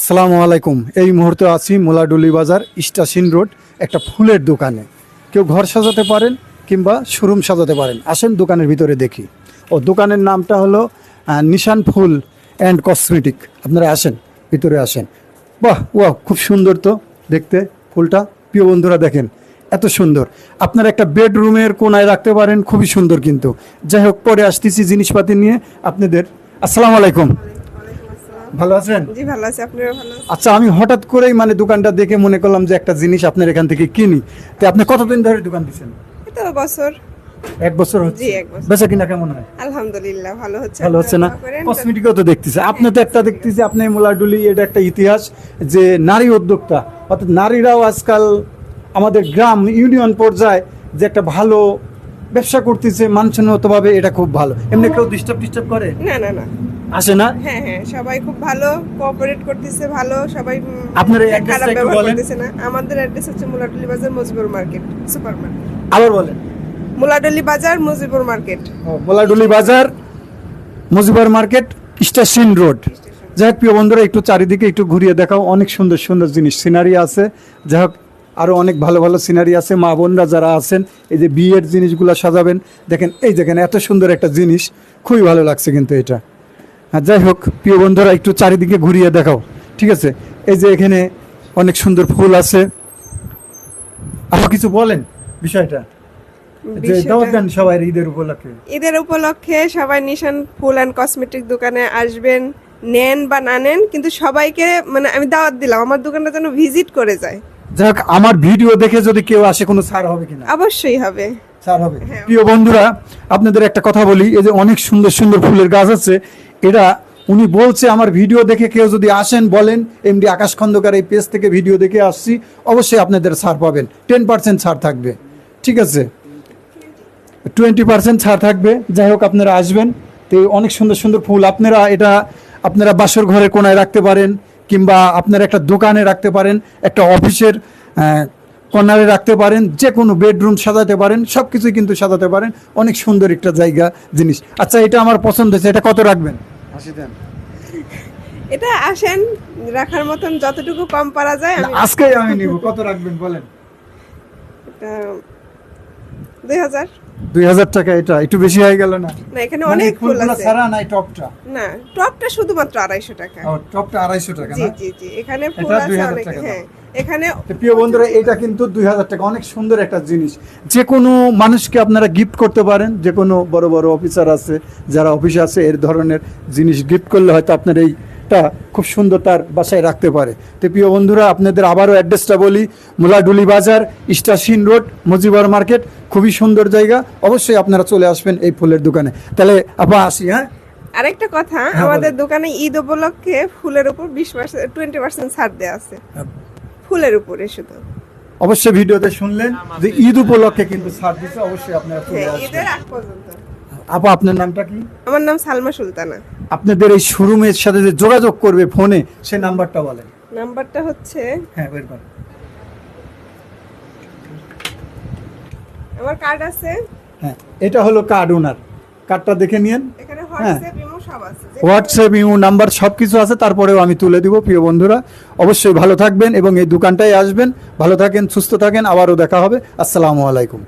আসসালামু আলাইকুম। এই মুহূর্তে আছি মোলাডুলি বাজার স্টেশন রোড একটা ফুলের দোকানে। কেউ ঘর সাজাতে পারেন কিংবা শোরুম সাজাতে পারেন। আসেন দোকানের ভিতরে দেখি। দোকানের নামটা হলো নিশান ফুল অ্যান্ড কসমেটিক। আপনারা আসেন, ভিতরে আসেন। বাহ ওয়াহ, খুব সুন্দর তো দেখতে ফুলটা। প্রিয় বন্ধুরা দেখেন এত সুন্দর। আপনারা একটা বেডরুমের কোনায় রাখতে পারেন, খুবই সুন্দর। কিন্তু যাই হোক, পরে আসতেছি জিনিসপাতি নিয়ে আপনাদের। আসসালামু আলাইকুম, ভালো আছেন? জি ভালো আছি, আপনারা ভালো আছেন? আচ্ছা, আমি হঠাৎ করেই দোকানটা দেখে মনে করলাম যে একটা জিনিস আপনার এখান থেকে কিনি। তো আপনি কতদিন ধরে দোকান দিচ্ছেন? এটা বছর। এক বছর হচ্ছে। জি, এক বছর। বেচা কিনা কেমন হয়? আলহামদুলিল্লাহ ভালো হচ্ছে। ভালো হচ্ছে না? কসমেটিকও তো দেখতেছে আপনি, তো একটা দেখতেছি আপনি মোলাডুলি, এটা একটা ইতিহাস যে নারী উদ্যোক্তা, অর্থাৎ নারীরাও আজকাল আমাদের গ্রাম ইউনিয়ন পর্যায়ে যে একটা ভালো ব্যবসা করতেছে মানসম্মতভাবে, এটা খুব ভালো। এমনি কেউ ডিস্টার্ব করে না না না, আসে না? হ্যাঁ হ্যাঁ, সবাই খুব ভালো কোঅপারেট করতেছে, ভালো সবাই। আপনার এই খারাপ অ্যাড্রেসটা একটু ব্যবহার বলেন। করতেছে না। আমাদের অ্যাড্রেস হচ্ছে মুলাডলি বাজার মুজিবুর মার্কেট সুপার মার্কেট। আবার বলেন। মুলাডলি বাজার মুজিবুর মার্কেট। মোলাডুলি বাজার মুজিবুর মার্কেট স্টেশন রোড। যাই হোক প্রিয় বন্ধুরা, একটু চারিদিকে একটু ঘুরিয়ে দেখাও। অনেক সুন্দর সুন্দর জিনিস, সিনারি আছে। যাই হোক, আরও অনেক ভালো ভালো সিনারি আছে। মা বোনরা যারা আছেন, এই যে বিয়ের জিনিসগুলো সাজাবেন, দেখেন এই দেখেন এত সুন্দর একটা জিনিস, খুবই ভালো লাগছে কিন্তু এটা। হ্যাঁ, যাই হোক প্রিয় বন্ধুরা, একটু চারিদিকে ঘুরিয়ে দেখাও, ঠিক আছে? এই যে এখানে অনেক সুন্দর ফুল আছে। আরো কিছু বলেন বিষয়টা, যে দাওয়াত দেন সবাই ঈদের উপলক্ষে। ঈদের উপলক্ষে সবাই নিশান ফুল অ্যান্ড কসমেটিক দোকানে আসবেন, নেন বা না নেন, কিন্তু সবাইকে আমি দাওয়াত দিলাম আমার দোকানটা যেন ভিজিট করে যায়। যাই হোক, আমার ভিডিও দেখে যদি কেউ আসে, কোনো ছাড় হবে কিনা? অবশ্যই হবে, ছাড় হবে। হ্যাঁ। প্রিয় বন্ধুরা, আপনাদের একটা কথা বলি, এই যে অনেক সুন্দর সুন্দর ফুলের গাছ আছে, এটা উনি বলছে আমার ভিডিও দেখে কেউ যদি আসেন, বলেন এমডি আকাশ খন্দকার এই পেজ থেকে ভিডিও দেখে আসছি, অবশ্যই আপনাদের ছাড় পাবেন। 10% ছাড় থাকবে, ঠিক আছে? 20% ছাড় থাকবে। যাই হোক, আপনারা আসবেন। তো অনেক সুন্দর সুন্দর ফুল আপনারা বাসর ঘরের কোনায় রাখতে পারেন, কিংবা আপনারা একটা দোকানে রাখতে পারেন, একটা অফিসের কর্নারে রাখতে পারেন, যে কোনো বেডরুম সাজাতে পারেন, সব কিছুই কিন্তু সাজাতে পারেন। অনেক সুন্দর একটা জায়গা জিনিস। আচ্ছা, এটা আমার পছন্দ হয়েছে। এটা কত রাখবেন? 80 দেন। এটা আসেন, রাখার মতন যতটুকু কম পারা যায় আজকেই আমি নিব। কত রাখবেন বলেন? এটা 2000। 2000 টাকা। এটা একটু বেশি হয়ে গেল না? না, এখানে অনেক ফুল আছে। ছাড়া নাই টপটা? না, টপটা শুধুমাত্র 250 টাকা। ও, টপটা 250 টাকা জি না? জি জি, এখানে ফুল এটা আছে 2000 অনেক। টাকা হ্যাঁ, এখানে প্রিয় বন্ধুরা, এটা কিন্তু 2000 টাকা। অনেক সুন্দর একটা জিনিস, যে কোনো মানুষকে আপনারা গিফট করতে পারেন। যে কোনো বড় বড় অফিসার আছে, যারা অফিসে আছে, এর ধরনের জিনিস গিফট করলে হয়তো আপনার এইটা খুব সুন্দর তার বাসায় রাখতে পারে। তো প্রিয় বন্ধুরা, আপনাদের আবারও অ্যাড্রেসটা বলি, মোলাডুলি বাজার স্টেশন রোড মুজিবুর মার্কেট। খুবই সুন্দর জায়গা, অবশ্যই আপনারা চলে আসবেন এই ফুলের দোকানে। তাহলে আপা আসি। হ্যাঁ, আরেকটা কথা, আমাদের দোকানে ঈদ উপলক্ষে ফুলের উপর 20% ছাড় দেয়া আছে, ফুলের উপরে শুধু। অবশ্যই ভিডিওতে শুনলেন যে ঈদ উপলক্ষে কিন্তু ছাড় দিচ্ছে, অবশ্যই আপনারা চলে হ্যাঁ, আসবেন। ঈদের আগ পর্যন্ত। আপা, আপনার নামটা কি? আমার নাম সালমা সুলতানা। আপনাদের এই শোরুমের সাথে যে যোগাযোগ করবে ফোনে, সে নাম্বারটা বলেন। নাম্বারটা হচ্ছে, হ্যাঁ, বের করেন। আমার কার্ড আছে। হ্যাঁ, এটা হলো কার্ড। ওনার কার্ডটা দেখে নিন। এখানে হোয়াটসঅ্যাপ ইমো সব আছে। হোয়াটসঅ্যাপ ইমো নাম্বার সব কিছু আছে, তারপরেও আমি তুলে দিব। প্রিয় বন্ধুরা, অবশ্যই ভালো থাকবেন এবং এই দোকানটায় আসবেন। ভালো থাকেন, সুস্থ থাকেন, আবারও দেখা হবে। আসসালামু আলাইকুম।